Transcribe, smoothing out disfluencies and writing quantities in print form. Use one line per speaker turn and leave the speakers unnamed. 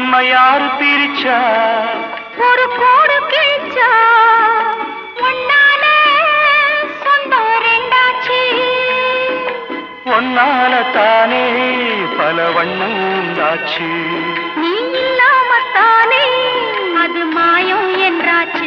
நம்ம யாரு பிரிச்சா
ஒரு கோடு கிழிச்சா ஒன்னால சொந்தம் ரெண்டாச்சு
ஒன்னால தானே பல வண்ணம் உண்டாச்சு
நீ இல்லாமத்தானே அது மாயம் என்றாச்சு